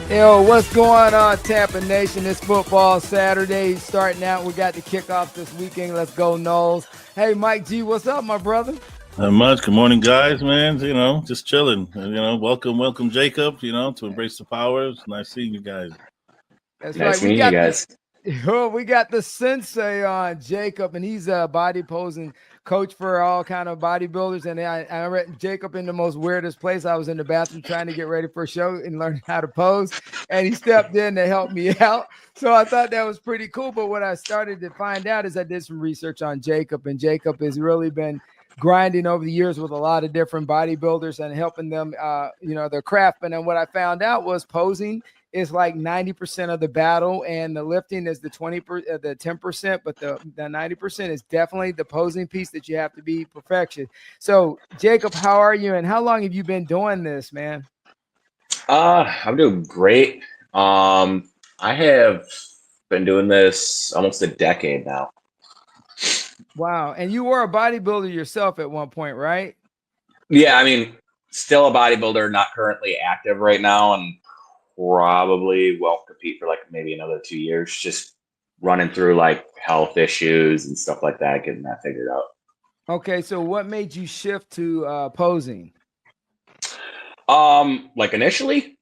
Yo, what's going on, Tampa Nation? It's football Saturday starting out. We got the kickoff this weekend. Let's go, Knowles. Hey, Mike G, what's up, my brother? Not much. Good morning, guys, man. Just chilling. Welcome, Jacob, to Embrace the Powers. Nice seeing you guys. That's right. Nice meeting you guys. We got the Sensei on, Jacob, and he's a body posing coach for all kind of bodybuilders. And I read Jacob in the most weirdest place. I was in the bathroom trying to get ready for a show and learn how to pose, and he stepped in to help me out. So I thought that was pretty cool. But what I started to find out is I did some research on Jacob, and Jacob has really been grinding over the years with a lot of different bodybuilders and helping them, their craft. And then what I found out was posing is like 90% of the battle, and the lifting is the 10%, but the 90% is definitely the posing piece that you have to be perfection. So, Jacob, how are you, and how long have you been doing this, man? I'm doing great. I have been doing this almost a decade now. Wow. And you were a bodybuilder yourself at one point, right? Yeah, I mean, still a bodybuilder, not currently active right now, and probably won't compete for like maybe another 2 years. Just running through like health issues and stuff like that, getting that figured out. Okay, so what made you shift to posing? Like initially,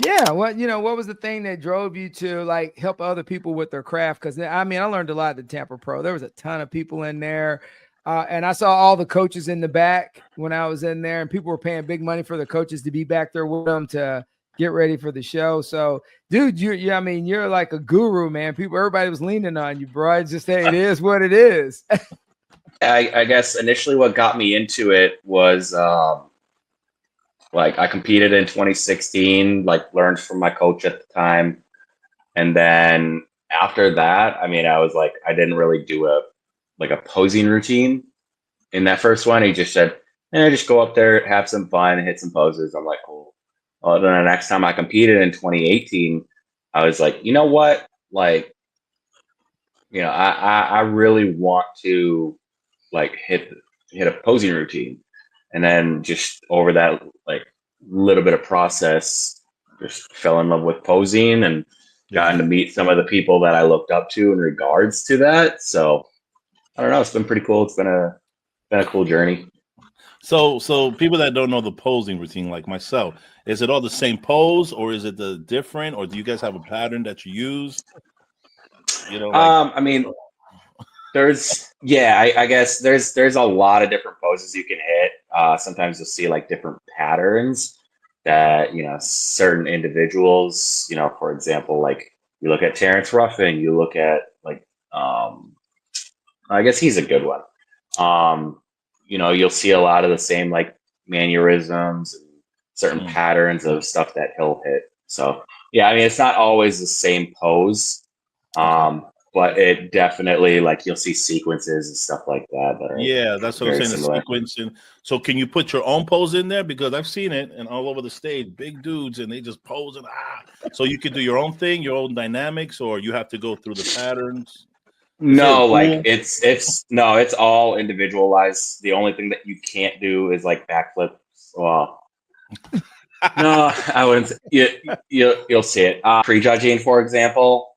yeah, what was the thing that drove you to like help other people with their craft? Because I mean, I learned a lot at the Tampa Pro. There was a ton of people in there, and I saw all the coaches in the back when I was in there, and people were paying big money for the coaches to be back there with them to get ready for the show. So, dude, you're like a guru, man. Everybody was leaning on you, bro. It's just, hey, it is what it is. I guess initially what got me into it was like I competed in 2016, like learned from my coach at the time. And then after that, I mean, I was like, I didn't really do a posing routine in that first one. He just said, just go up there, have some fun, hit some poses. I'm like, cool. Well, then the next time I competed in 2018, I was like, you know what? Like, I really want to like hit a posing routine. And then just over that like little bit of process, just fell in love with posing and gotten to meet some of the people that I looked up to in regards to that. So I don't know, it's been pretty cool. It's been a cool journey. So people that don't know the posing routine, like myself, is it all the same pose, or is it the different, or do you guys have a pattern that you use? I mean, I guess there's a lot of different poses you can hit. Sometimes you'll see like different patterns that, certain individuals, for example, like you look at Terrence Ruffin, you look at like, I guess he's a good one. You'll see a lot of the same like mannerisms and certain patterns of stuff that he'll hit. So yeah, I mean, it's not always the same pose. But it definitely, like, you'll see sequences and stuff like that. That's what I'm saying. Similar. The sequence. And so can you put your own pose in there? Because I've seen it and all over the stage, big dudes, and they just pose and So you can do your own thing, your own dynamics, or you have to go through the patterns. No, like it's all individualized. The only thing that you can't do is like backflips. Well, no, I wouldn't. You'll see it. Prejudging, for example.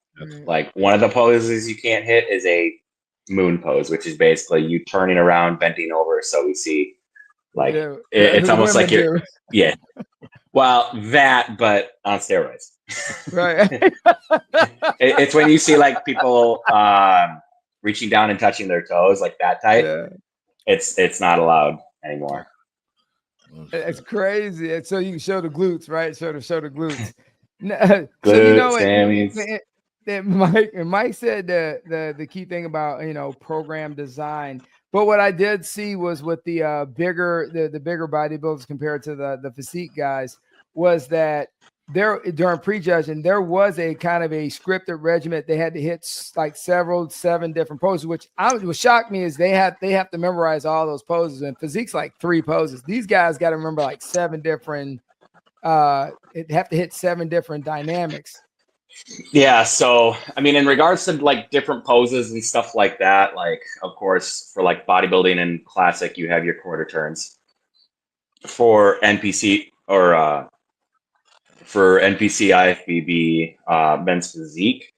Like one of the poses you can't hit is a moon pose, which is basically you turning around, bending over. So we see like it's almost like you're well, that, but on steroids. Right. It's when you see like people reaching down and touching their toes like that tight. Yeah. It's not allowed anymore. It's crazy. So you can show the glutes, right? Show the glutes. Glutes, so Mike said the key thing about program design. But what I did see was with the bigger bodybuilders compared to the physique guys was that during prejudging there was a kind of a scripted regimen. They had to hit like 7 different poses, which what shocked me is they have to memorize all those poses, and physique's like 3 poses. These guys got to remember like 7 different. Have to hit 7 different dynamics. Yeah, so I mean, in regards to like different poses and stuff like that, like of course for like bodybuilding and classic, you have your quarter turns. For NPC or for NPC IFBB men's physique,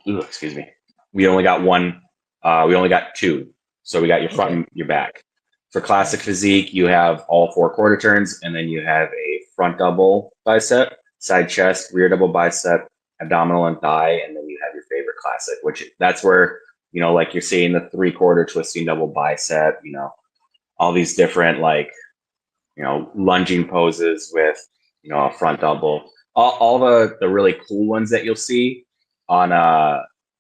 excuse me, we only got one. We only got two. So we got your front and your back. For classic physique, you have all 4 quarter turns, and then you have a front double bicep, side chest, rear double bicep, abdominal and thigh, and then you have your favorite classic, which that's where, you know, like you're seeing the 3/4 twisting double bicep, you know, all these different, like, you know, lunging poses with, you know, a front double, all the really cool ones that you'll see on,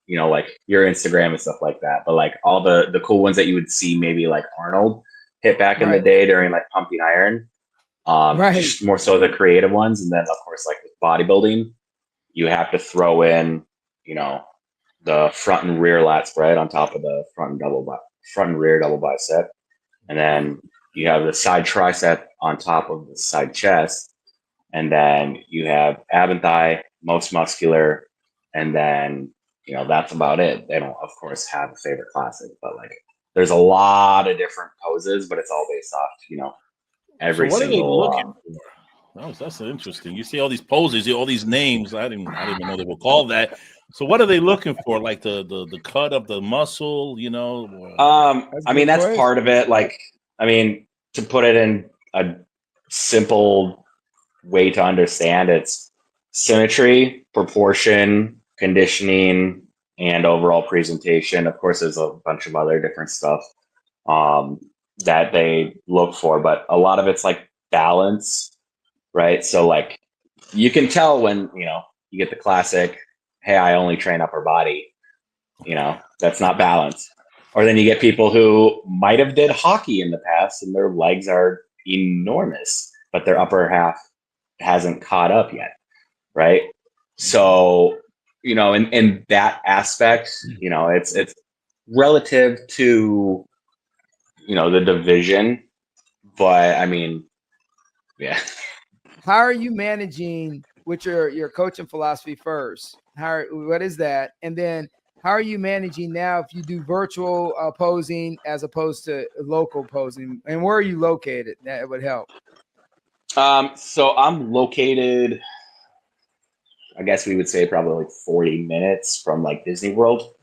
you know, like your Instagram and stuff like that. But like all the cool ones that you would see maybe like Arnold hit back in the day during like pumping iron. Just more so the creative ones. And then of course, like with bodybuilding, you have to throw in, you know, the front and rear lat spread on top of the front and rear double bicep. And then you have the side tricep on top of the side chest. And then you have ab and thigh, most muscular. And then, you know, that's about it. They don't, of course, have a favorite classic, but like there's a lot of different poses, but it's all based off, you know, every so what single. Are they looking for? That's interesting. You see all these poses, all these names. I didn't even know they were called that. So what are they looking for? Like the cut of the muscle, you know? I mean, that's part of it. Like, I mean, to put it in a simple way to understand, it's symmetry, proportion, conditioning, and overall presentation. Of course, there's a bunch of other different stuff that they look for, but a lot of it's like balance, right? So like you can tell when, you know, you get the classic, hey, I only train upper body, you know, that's not balance. Or then you get people who might have did hockey in the past and their legs are enormous, but their upper half hasn't caught up yet, right? So, you know, in that aspect, you know, it's relative to, you know, the division, but I mean, yeah. How are you managing with your coaching philosophy first? What is that? And then how are you managing now if you do virtual posing as opposed to local posing? And where are you located? That would help. So I'm located, I guess we would say probably like 40 minutes from like Disney World.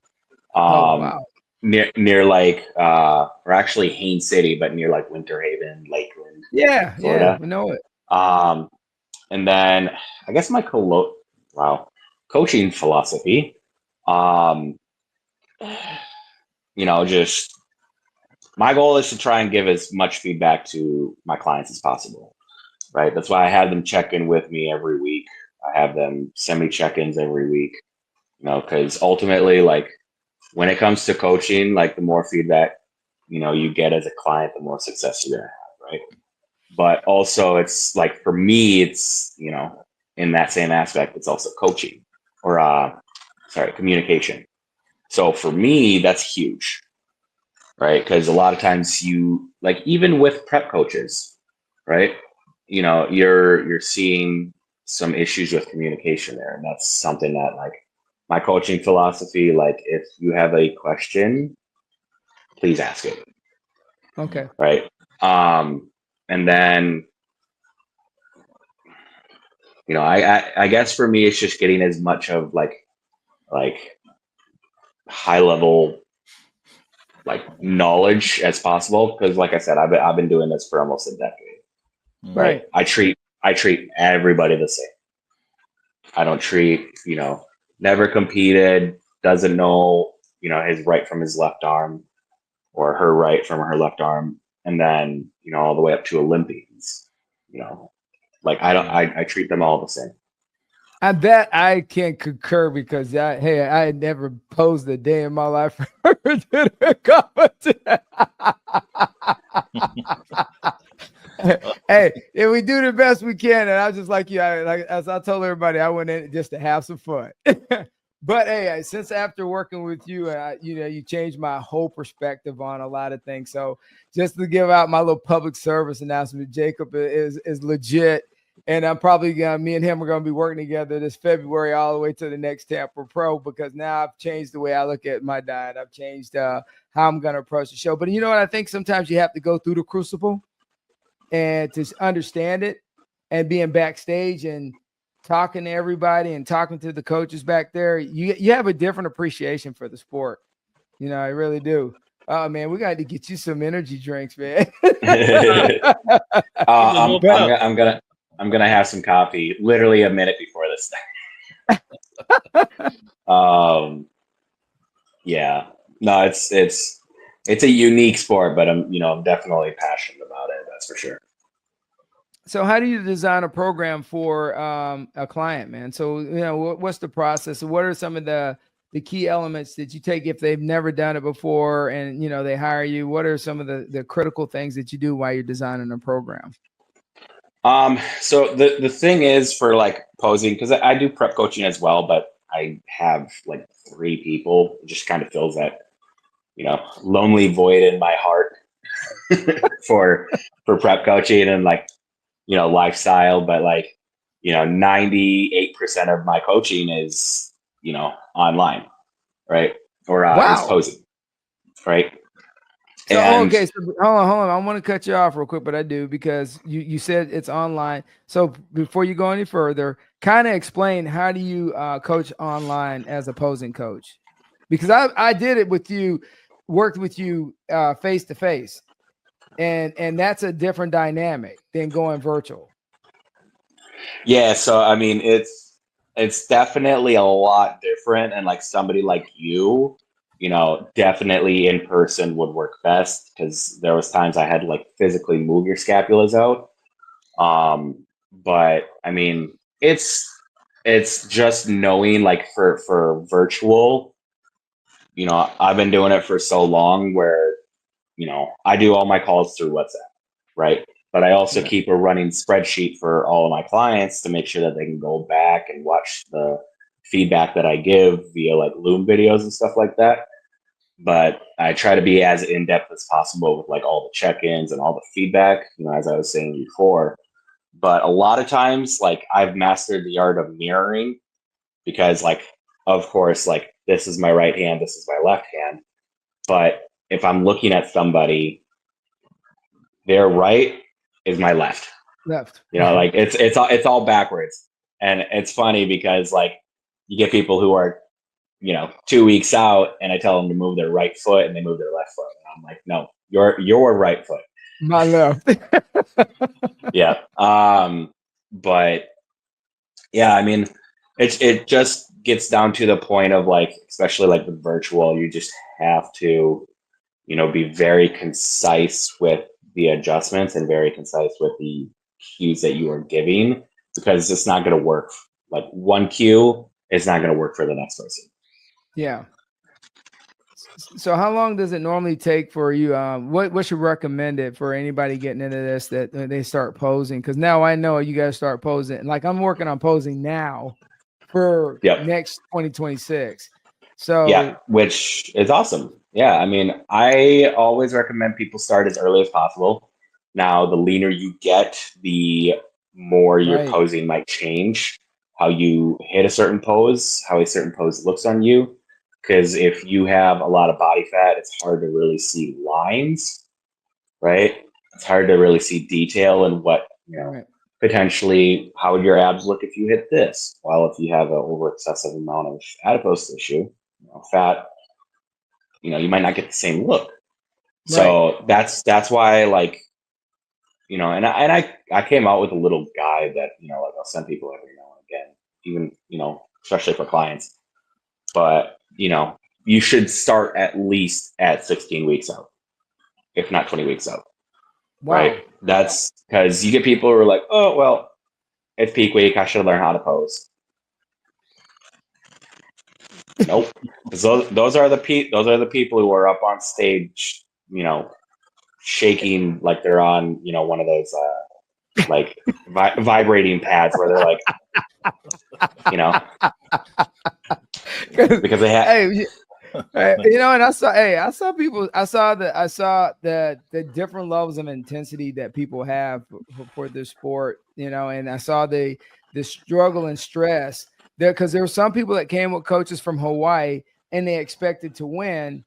Wow. Near like, or actually Haines City, but near like Winter Haven, Lakeland. Yeah, Florida. Yeah, we know it. And then I guess my coaching philosophy, you know, just my goal is to try and give as much feedback to my clients as possible, right? That's why I have them check in with me every week. I have them send me check-ins every week, you know, because ultimately, like when it comes to coaching, like the more feedback, you know, you get as a client, the more success you're gonna have, right? But also it's like, for me, it's, you know, in that same aspect, it's also coaching or, communication. So for me, that's huge, right? Because a lot of times you, like, even with prep coaches, right? You know, you're seeing some issues with communication there. And that's something that, like, my coaching philosophy, like, if you have a question, please ask it. Okay. Right. And then, you know, I guess for me, it's just getting as much of like high level, like knowledge as possible. Cause like I said, I've been doing this for almost a decade. Right. I treat everybody the same. I don't treat, you know, never competed, doesn't know, you know, his right from his left arm or her right from her left arm. And then, you know, all the way up to Olympians, you know, like I treat them all the same. I bet I can concur because I had never posed a day in my life Hey, if we do the best we can, and I was just like you, as I told everybody, I went in just to have some fun. But hey, since after working with you, you know, you changed my whole perspective on a lot of things. So just to give out my little public service announcement, Jacob is legit. And I'm probably me and him are going to be working together this February all the way to the next Tampa Pro, because now I've changed the way I look at my diet. I've changed how I'm going to approach the show. But you know what? I think sometimes you have to go through the crucible and to understand it. and being backstage and talking to everybody and talking to the coaches back there, you have a different appreciation for the sport. You know, I really do. Oh man, we got to get you some energy drinks, man. I'm gonna have some coffee literally a minute before this thing. Yeah, no, it's a unique sport, but I'm definitely passionate about it. That's for sure. So how do you design a program for a client, man? So, what's the process? What are some of the key elements that you take if they've never done it before and, they hire you? What are some of the critical things that you do while you're designing a program? So the thing is for like posing, because I do prep coaching as well, but I have like 3 people. It just kind of fills that, lonely void in my heart for prep coaching and like, lifestyle. But like, 98% of my coaching is, online, right? Or is posing, right? So, okay, so hold on. I want to cut you off real quick, but I do because you said it's online. So before you go any further, kind of explain, how do you coach online as a posing coach? Because I did it with you, worked with you face to face, and that's a different dynamic than going virtual. Yeah, so I mean, it's definitely a lot different, and like somebody like you, definitely in person would work best, because there was times I had to like physically move your scapulas out. But I mean, it's just knowing, like for virtual, I've been doing it for so long where, I do all my calls through WhatsApp, right? But I also keep a running spreadsheet for all of my clients to make sure that they can go back and watch the feedback that I give via like Loom videos and stuff like that. But I try to be as in-depth as possible with like all the check-ins and all the feedback, as I was saying before. But a lot of times, like, I've mastered the art of mirroring, because like, of course, like, this is my right hand, this is my left hand. But if I'm looking at somebody, their right is my left. Like it's all backwards. And it's funny because like you get people who are, 2 weeks out, and I tell them to move their right foot and they move their left foot. And I'm like, no, your right foot. My left. Yeah. But yeah, I mean, it just gets down to the point of like, especially like with virtual, you just have to, be very concise with the adjustments and very concise with the cues that you are giving, because it's not going to work. Like one cue is not going to work for the next person. Yeah. So how long does it normally take for you? What should recommend it for anybody getting into this, that they start posing? Because now I know you guys start posing. Like I'm working on posing now for next 2026. So yeah, which is awesome. Yeah, I mean, I always recommend people start as early as possible. Now, the leaner you get, the more your posing might change. How you hit a certain pose, how a certain pose looks on you. Because if you have a lot of body fat, it's hard to really see lines, right? It's hard to really see detail and what, potentially, how would your abs look if you hit this? Well, if you have an over excessive amount of adipose tissue, fat, you might not get the same look. So that's why, like, and I came out with a little guide that, like I'll send people every now and again, even, especially for clients. But, you should start at least at 16 weeks out, if not 20 weeks out. Wow. Right? That's because you get people who are like, oh, well, it's peak week, I should learn how to pose. Nope. Those are the people who are up on stage, shaking like they're on, one of those like vibrating pads where they're like, because they have. And I saw people. I saw the different levels of intensity that people have for this sport. And I saw the struggle and stress there, because there were some people that came with coaches from Hawaii and they expected to win,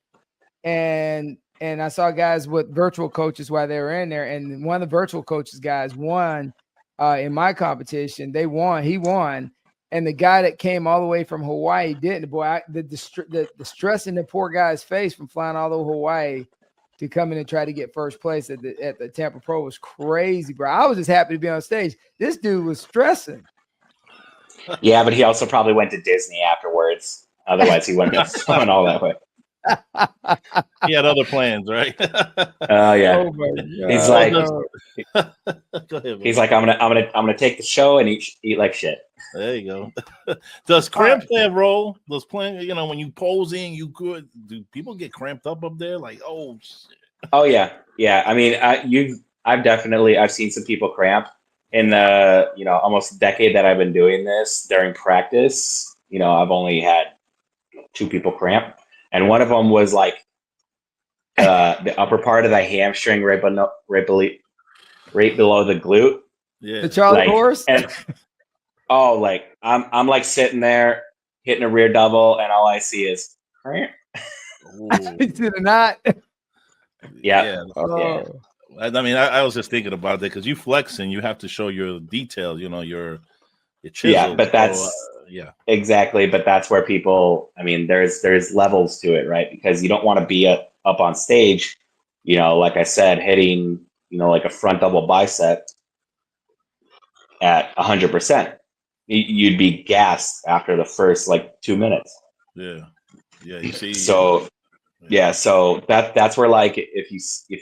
and I saw guys with virtual coaches while they were in there, and one of the virtual coaches guys won in my competition. They won. He won. And the guy that came all the way from Hawaii didn't. Boy, the stress in the poor guy's face from flying all over Hawaii to come in and try to get first place at the Tampa Pro was crazy, bro. I was just happy to be on stage. This dude was stressing. Yeah, but he also probably went to Disney afterwards. Otherwise, he wouldn't have flown all that way. He had other plans, right? Oh yeah. Oh my God. He's like, Go ahead, he's like, I'm gonna take the show and eat like shit. There you go. Does cramp play a role? Does playing, you know, when you posing, do people get cramped up there? Like, oh shit. Oh yeah, yeah. I mean, I've seen some people cramp in the almost decade that I've been doing this. During practice, I've only had 2 people cramp, and one of them was like the upper part of the hamstring right below the glute. Yeah, the Charlie horse. And like I'm like sitting there hitting a rear double, and all I see is cramp. Did it not? Yeah. Yeah. I mean, I was just thinking about that because you flex and you have to show your detail, your chisel. Yeah, but that's exactly. But that's where people. I mean, there's levels to it, right? Because you don't want to be up on stage, like I said, hitting, like a front double bicep at 100%. You'd be gassed after the first like 2 minutes. Yeah. You see. So. Yeah, so that's where, like, if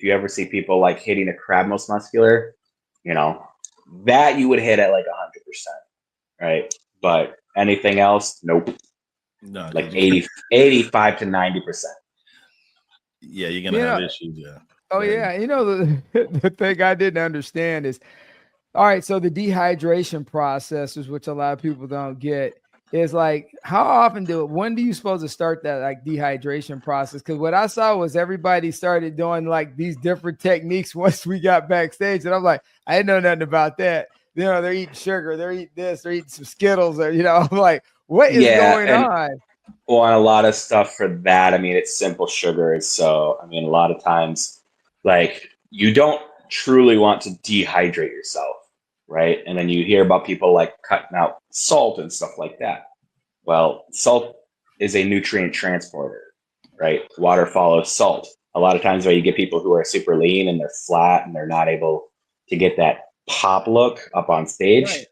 you ever see people like hitting a crab most muscular, that you would hit at like 100%, right? But anything else, nope. No, like 85 to 90%. Yeah, you're gonna have issues. Yeah. Oh yeah, the thing I didn't understand is, all right, so the dehydration processes, which a lot of people don't get, is like, how often when do you supposed to start that like dehydration process? Because what I saw was everybody started doing like these different techniques once we got backstage, and I'm like, I didn't know nothing about that. They're eating sugar, they're eating this, they're eating some Skittles, or I'm like, what is going on? Well, and a lot of stuff for that. I mean, it's simple sugars, so I mean, a lot of times, like, you don't truly want to dehydrate yourself. Right. And then you hear about people like cutting out salt and stuff like that. Well, salt is a nutrient transporter, right? Water follows salt. A lot of times where you get people who are super lean and they're flat and they're not able to get that pop look up on stage.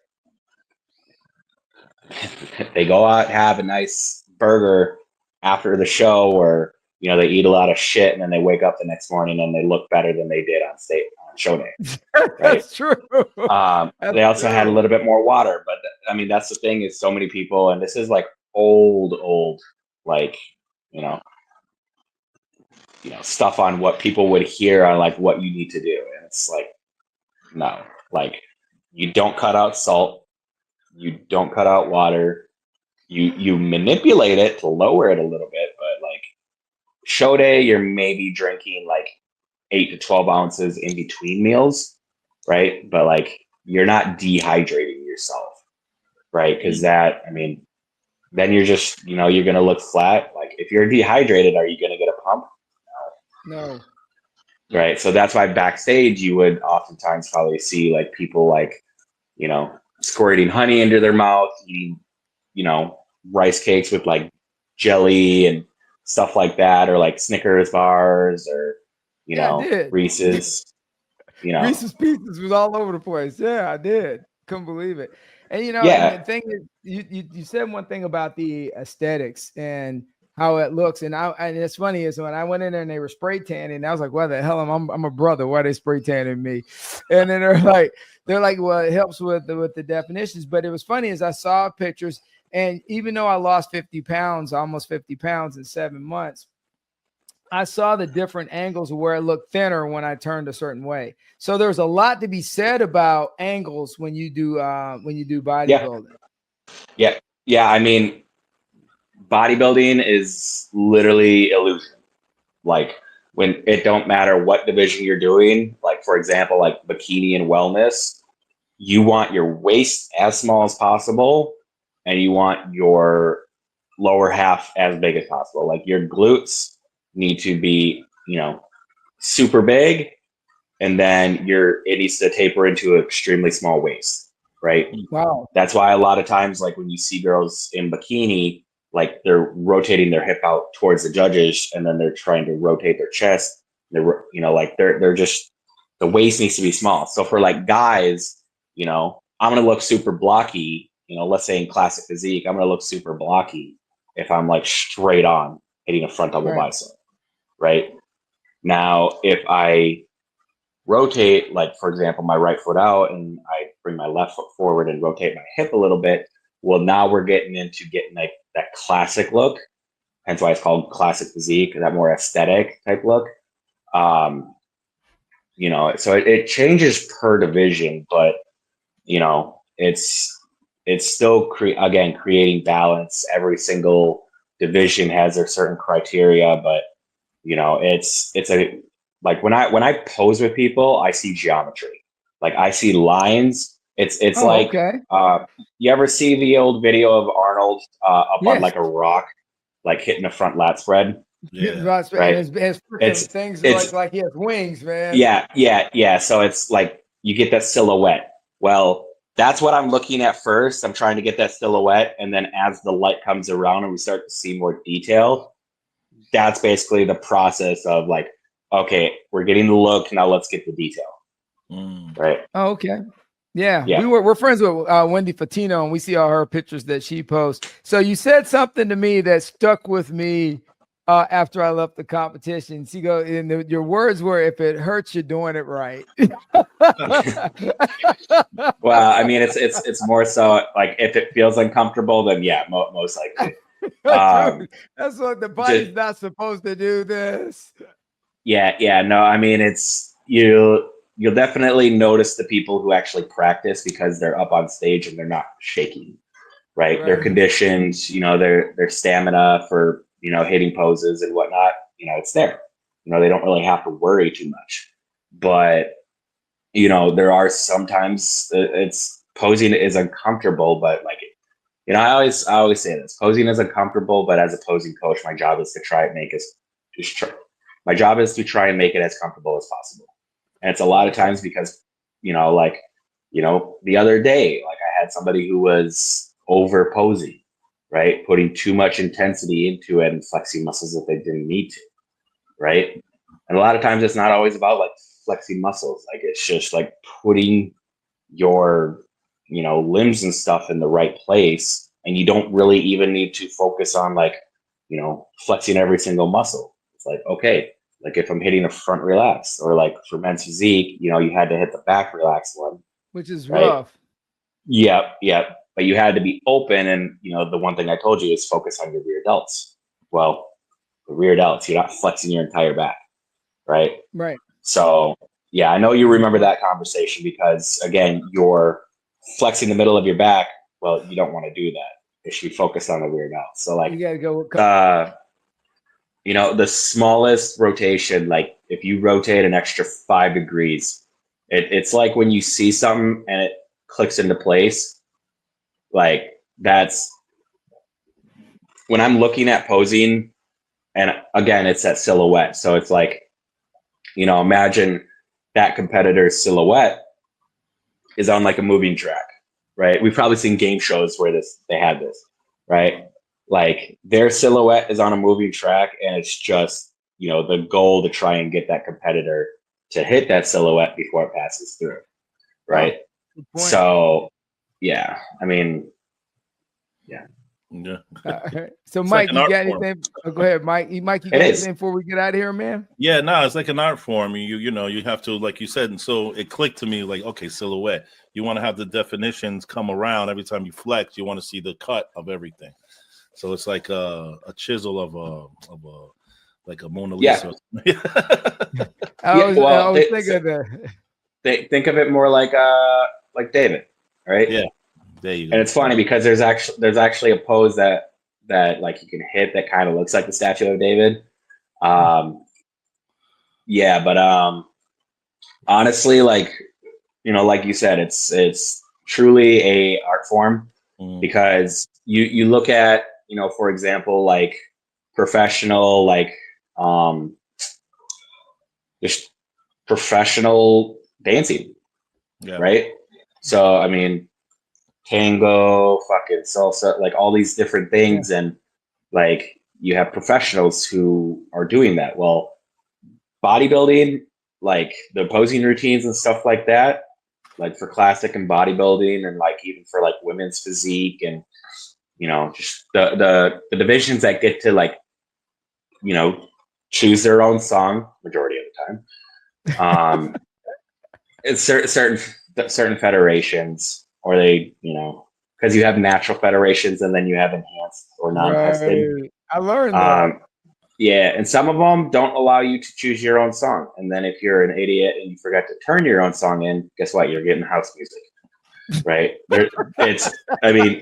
Right. They go out, have a nice burger after the show, or, they eat a lot of shit, and then they wake up the next morning and they look better than they did on stage. Show day. Right? That's true. They also had a little bit more water, but I mean, that's the thing, is so many people, and this is like old, like, stuff on what people would hear on like what you need to do. And it's like, no, like, you don't cut out salt, you don't cut out water, you manipulate it to lower it a little bit, but like show day, you're maybe drinking like 8 to 12 ounces in between meals, right? But like, you're not dehydrating yourself, right? Because that, I mean, then you're just, you're going to look flat. Like, if you're dehydrated, are you going to get a pump? No. Right. So that's why backstage you would oftentimes probably see like people like, squirting honey into their mouth, eating, rice cakes with like jelly and stuff like that, or like Snickers bars, or Reese's, Reese's Pieces was all over the place. Yeah, I did. Couldn't believe it. And and the thing is, you said one thing about the aesthetics and how it looks, and it's funny is when I went in there and they were spray tanning, I was like, "What the hell? I'm a brother. Why are they spray tanning me?" And then they're like, "Well, it helps with the definitions." But it was funny as I saw pictures, and even though I lost 50 pounds, almost 50 pounds in 7 months, I saw the different angles of where it looked thinner when I turned a certain way. So there's a lot to be said about angles when you do bodybuilding. Yeah. I mean, bodybuilding is literally illusion. Like, when it don't matter what division you're doing, like, for example, like bikini and wellness, you want your waist as small as possible, and you want your lower half as big as possible. Like, your glutes need to be, super big, and then it needs to taper into an extremely small waist, right? Wow. That's why a lot of times, like when you see girls in bikini, like they're rotating their hip out towards the judges, and then they're trying to rotate their chest. They're, you know, like they're just, the waist needs to be small. So for like guys, you know, I'm gonna look super blocky. You know, let's say in classic physique, I'm gonna look super blocky if I'm like straight on hitting a front double bicep, right? Now, if I rotate, like for example, my right foot out and I bring my left foot forward and rotate my hip a little bit, well, now we're getting into like that classic look. Hence why it's called classic physique, that more aesthetic type look. You know, so it changes per division, but you know, it's still creating balance. Every single division has their certain criteria, but you know, it's a, like when I pose with people, I see geometry. Like I see lines. It's like, okay. You ever see the old video of Arnold up on Yes. like a rock, like hitting a front lat spread? Yeah. Right. And his things like he has wings, man. Yeah. So it's like you get that silhouette. Well, that's what I'm looking at first. I'm trying to get that silhouette, and then as the light comes around and we start to see more detail, that's basically the process of like, okay, we're getting the look, now let's get the detail. Right. Oh, okay. Yeah. We're friends with Wendy Fatino, and we see all her pictures that she posts. So you said something to me that stuck with me after I left the competition. She goes, and your words were, "If it hurts, you're doing it right." Well, I mean, it's more so like if it feels uncomfortable, then yeah, most likely. That's what the body's not supposed to do. This. Yeah. No, I mean, it's you'll definitely notice the people who actually practice because they're up on stage and they're not shaking, right? Their conditions, you know, their stamina for, you know, hitting poses and whatnot, you know, it's there. You know, they don't really have to worry too much. But, you know, there are sometimes it's posing is uncomfortable, but like, you know, I always say this: posing is uncomfortable, but as a posing coach, my job is to try and make it as comfortable as possible. And it's a lot of times because, you know, like, you know, the other day, like I had somebody who was over posing, right? Putting too much intensity into it and flexing muscles that they didn't need to, right? And a lot of times it's not always about like flexing muscles. Like it's just like putting your, you know, limbs and stuff in the right place. And you don't really even need to focus on like, you know, flexing every single muscle. It's like, okay, like if I'm hitting a front relax, or like for men's physique, you know, you had to hit the back relax one. Which is right? rough. Yep. But you had to be open. And, you know, the one thing I told you is focus on your rear delts. Well, the rear delts, you're not flexing your entire back. Right. So, yeah, I know you remember that conversation because, again, you're flexing the middle of your back. Well, you don't want to do that. You should focus on the rear delt. So, like, you got to go. You know, the smallest rotation, like if you rotate an extra 5 degrees, it's like when you see something and it clicks into place. Like that's when I'm looking at posing, and again, it's that silhouette. So it's like, you know, imagine that competitor's silhouette is on like a moving track, right? We've probably seen game shows where they had this, right? Like their silhouette is on a moving track, and it's just, you know, the goal to try and get that competitor to hit that silhouette before it passes through, right? So, yeah, I mean, yeah. So, Mike, you got anything? Oh, go ahead, Mike. Mike, you got anything before we get out of here, man? Yeah, no, it's like an art form. You know, you have to, like you said, and so it clicked to me like, okay, silhouette. You want to have the definitions come around every time you flex. You want to see the cut of everything. So it's like a chisel of a like a Mona Lisa. Yeah. I was thinking of that. Think of it more like David, right? Yeah. There you go. And it's funny because there's actually a pose that like you can hit that kind of looks like the statue of David. Yeah, but honestly, like, you know, like you said, it's truly a art form because you look at, you know, for example, like professional, like just professional dancing, right? So, I mean, tango, fucking salsa, like all these different things. And like, you have professionals who are doing that. Well, bodybuilding, like the posing routines and stuff like that, like for classic and bodybuilding, and like even for like women's physique, and you know, just the divisions that get to like, you know, choose their own song majority of the time. It's certain federations, or they, you know, because you have natural federations and then you have enhanced or non-tested. Right. I learned that. Yeah, and some of them don't allow you to choose your own song. And then if you're an idiot and you forget to turn your own song in, guess what? You're getting house music, right? I mean,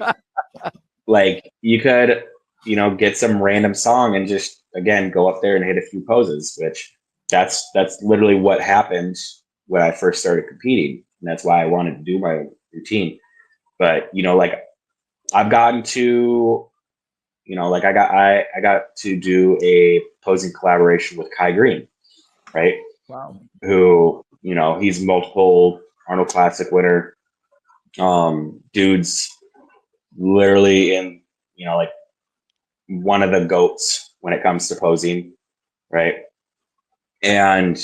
like you could, you know, get some random song and just, again, go up there and hit a few poses, which that's literally what happened when I first started competing. And that's why I wanted to do my routine. But, you know, like I've gotten to, you know, like I got to do a posing collaboration with Kai Green, right? Wow. Who, you know, he's multiple Arnold Classic winner. Dude's literally in, you know, like one of the GOATs when it comes to posing, right? And,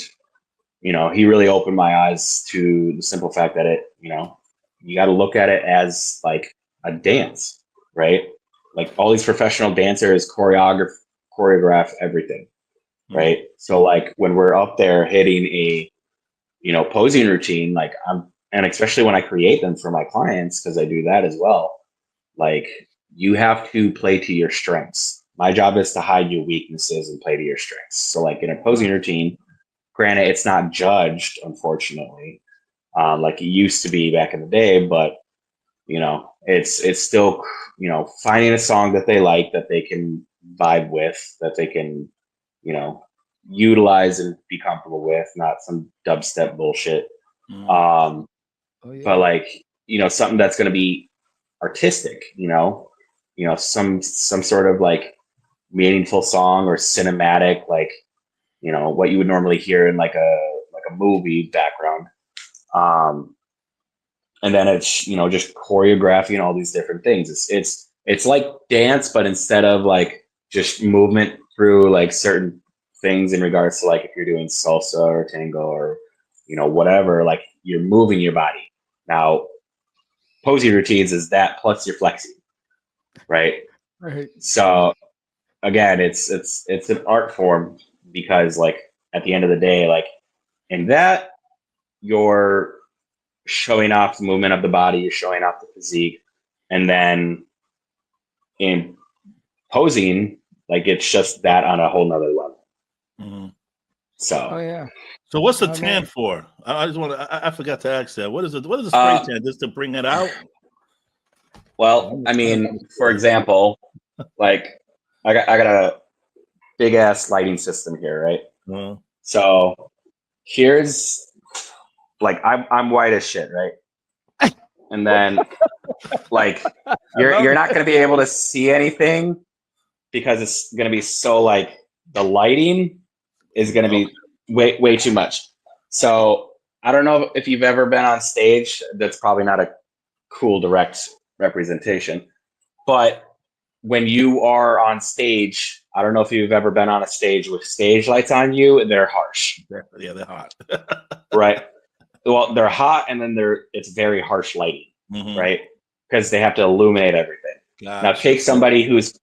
you know, he really opened my eyes to the simple fact that it, you know, you got to look at it as like a dance, right? Like all these professional dancers choreograph everything, right? So like when we're up there hitting a, you know, posing routine, like and especially when I create them for my clients, because I do that as well, like you have to play to your strengths. My job is to hide your weaknesses and play to your strengths. So like in a posing routine, granted, it's not judged, unfortunately, like it used to be back in the day, but you know, it's still, you know, finding a song that they like, that they can vibe with, that they can, you know, utilize and be comfortable with, not some dubstep bullshit. But like, you know, something that's going to be artistic, you know, some sort of like meaningful song or cinematic, like, you know, what you would normally hear in like a movie background. And then it's, you know, just choreographing all these different things. It's like dance, but instead of like just movement through like certain things in regards to like if you're doing salsa or tango or, you know, whatever, like you're moving your body. Now, posing routines is that plus you're flexing, right? Right. So again, it's an art form, because like at the end of the day, like in that you're showing off the movement of the body, you're showing off the physique, and then in posing, like it's just that on a whole nother level. So, So what's the tan for? I just want to. I forgot to ask that. What is it? What is the spray tan? Just to bring it out? Well, I mean, for example, like I got a big ass lighting system here, right? So here's like I'm white as shit, right? And then like you're not gonna be able to see anything because it's gonna be so like the lighting is gonna be way too much. So I don't know if you've ever been on stage. That's probably not a cool direct representation, but when you are on stage, I don't know if you've ever been on a stage with stage lights on you. They're harsh. Yeah, they're hot. Right. Well, they're hot, and then it's very harsh lighting, right? Because they have to illuminate everything. Now take somebody who's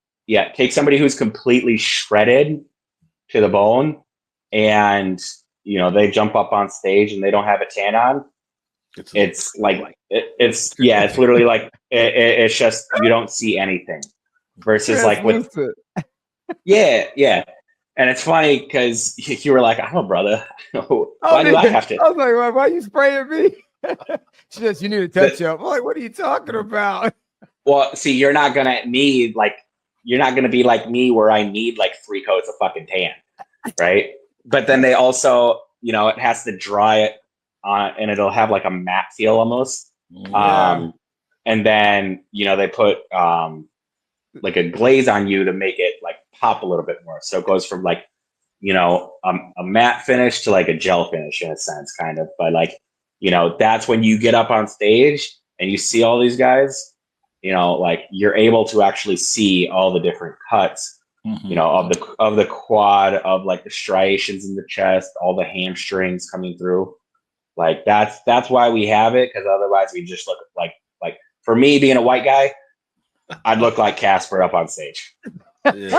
completely shredded to the bone, and you know they jump up on stage and they don't have a tan on. It's literally like it's just you don't see anything. Versus like with and it's funny because you were like, I'm a brother. Why do I have to? I was like, why are you spraying me? She says, you need a touch up. I'm like, what are you talking about? Well, see, you're not gonna be like me where I need like 3 coats of fucking tan, right? But then they also, you know, it has to dry it on, and it'll have like a matte feel almost. And then, you know, they put like a glaze on you to make it like pop a little bit more. So it goes from like a matte finish to like a gel finish in a sense, kind of. But like, that's when you get up on stage and you see all these guys, like you're able to actually see all the different cuts, of the quad, of like the striations in the chest, all the hamstrings coming through. Like that's why we have it, because otherwise we just look like for me being a white guy, I'd look like Casper up on stage. They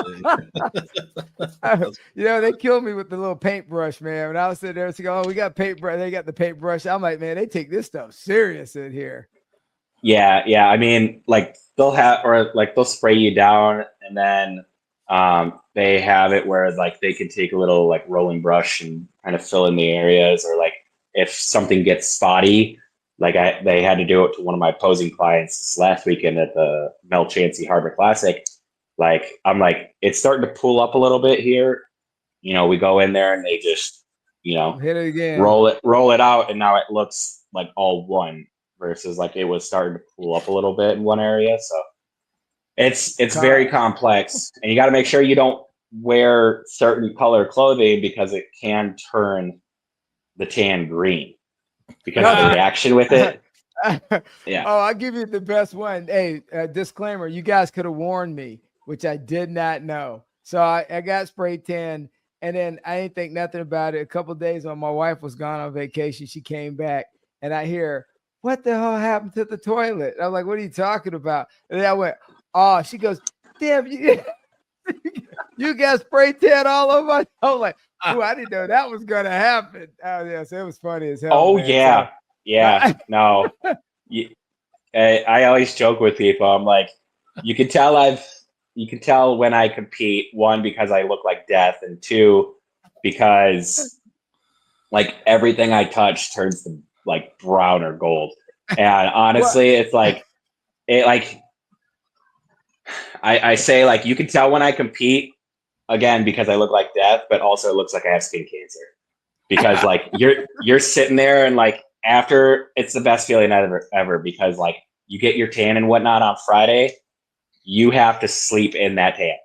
killed me with the little paintbrush, man. When I was sitting there, it's like, oh, we got paintbrush. They got the paintbrush. I'm like, man, they take this stuff serious in here. Yeah. I mean, like they'll spray you down, and then they have it where like they can take a little like rolling brush and kind of fill in the areas, or like if something gets spotty, like they had to do it to one of my posing clients this last weekend at the Mel Chansey Harbor Classic. Like, I'm like, it's starting to pull up a little bit here. We go in there and they just, hit it again, roll it out, and now it looks like all one, versus like it was starting to pull up a little bit in one area. So it's very complex, and you got to make sure you don't wear certain color clothing, because it can turn the tan green because of the reaction with it. Yeah. Oh, I'll give you the best one. Hey, disclaimer, you guys could have warned me, which I did not know. So I got spray tan, and then I didn't think nothing about it. A couple of days when my wife was gone on vacation, she came back, and I hear, what the hell happened to the toilet? I'm like, what are you talking about? And then I went, oh, she goes, damn, you got spray tan all over my. I was like, oh, I didn't know that was going to happen. Oh, yeah, so it was funny as hell. Oh, man. yeah. So, yeah. No. I always joke with people. I'm like, you can tell when I compete, one, because I look like death, and two, because like everything I touch turns to like brown or gold. And honestly, it's like I say, like, you can tell when I compete, again, because I look like death, but also it looks like I have skin cancer, because like you're sitting there, and like after, it's the best feeling ever, because like you get your tan and whatnot on Friday, you have to sleep in that tan.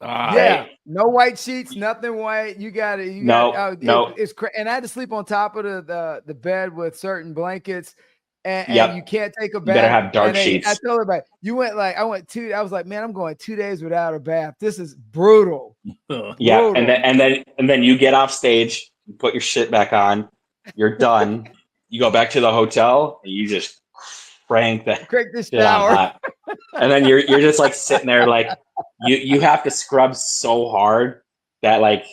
Yeah, no white sheets, nothing white. You got it. No. It's and I had to sleep on top of the bed with certain blankets, and you can't take a bath. You better have dark sheets. I told everybody, I was like, man, I'm going 2 days without a bath. This is brutal. Yeah, brutal. and then you get off stage, you put your shit back on, you're done. You go back to the hotel, and you just crank the shower, and then you're just like sitting there, like you have to scrub so hard that, like,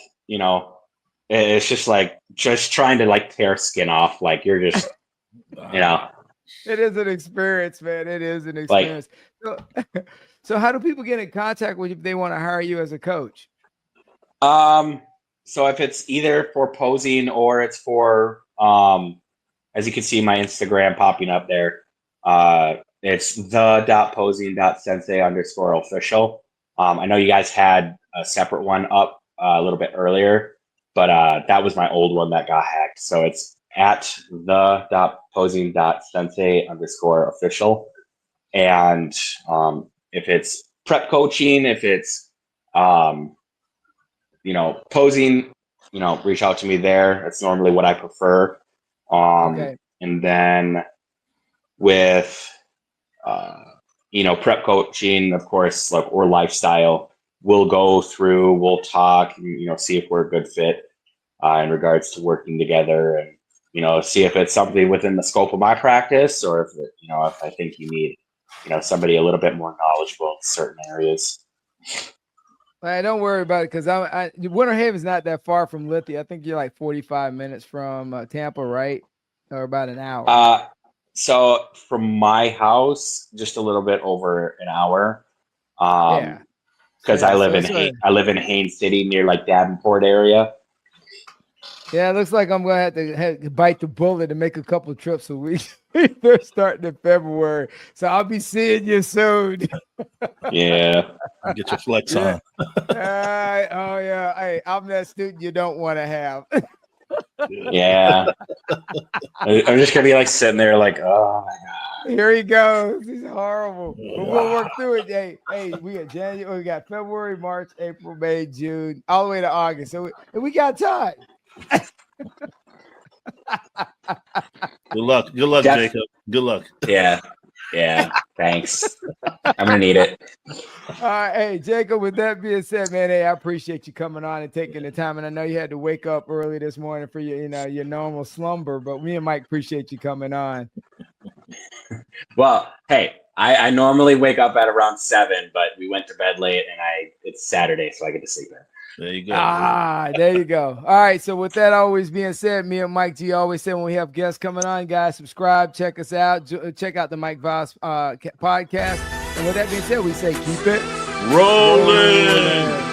it's just like just trying to like tear skin off, like you're just It is an experience, man. It is an experience. So how do people get in contact with you if they want to hire you as a coach? So if it's either for posing or it's for as you can see my Instagram popping up there, it's the.posing.sensei_official. I know you guys had a separate one up a little bit earlier, but that was my old one that got hacked. So it's at the.posing.sensei_official. And if it's prep coaching, if it's posing, reach out to me there. That's normally what I prefer. And then with prep coaching, of course, like, or lifestyle, we'll go through, we'll talk, see if we're a good fit in regards to working together, and see if it's something within the scope of my practice, or if if I think you need somebody a little bit more knowledgeable in certain areas. Well, don't worry about it, because Winter Haven's not that far from Lithia. I think you're like 45 minutes from Tampa, right? Or about an hour. So from my house, just a little bit over an hour. Because I live in Haines City, near like Davenport area. Yeah, it looks like I'm gonna have to bite the bullet and make a couple of trips a week. They're starting in February, so I'll be seeing you soon. Yeah, get your flex on. Oh yeah, hey, I'm that student you don't want to have. Yeah. I'm just gonna be like sitting there like, oh my god. Here he goes. He's horrible. But we'll work through it. Hey, we got January, we got February, March, April, May, June, all the way to August. So we got time. Good luck, Jacob. Good luck. Yeah. Thanks. I'm gonna need it. All right, hey Jacob. With that being said, man, hey, I appreciate you coming on and taking the time. And I know you had to wake up early this morning for your normal slumber, but me and Mike appreciate you coming on. Well, hey, I normally wake up at around 7, but we went to bed late, and it's Saturday, so I get to sleep in. There you go. There you go. All right. So with that always being said, me and Mike G always say when we have guests coming on, guys, subscribe, check us out, check out the Mike Voss podcast. And with that being said, we say keep it rolling.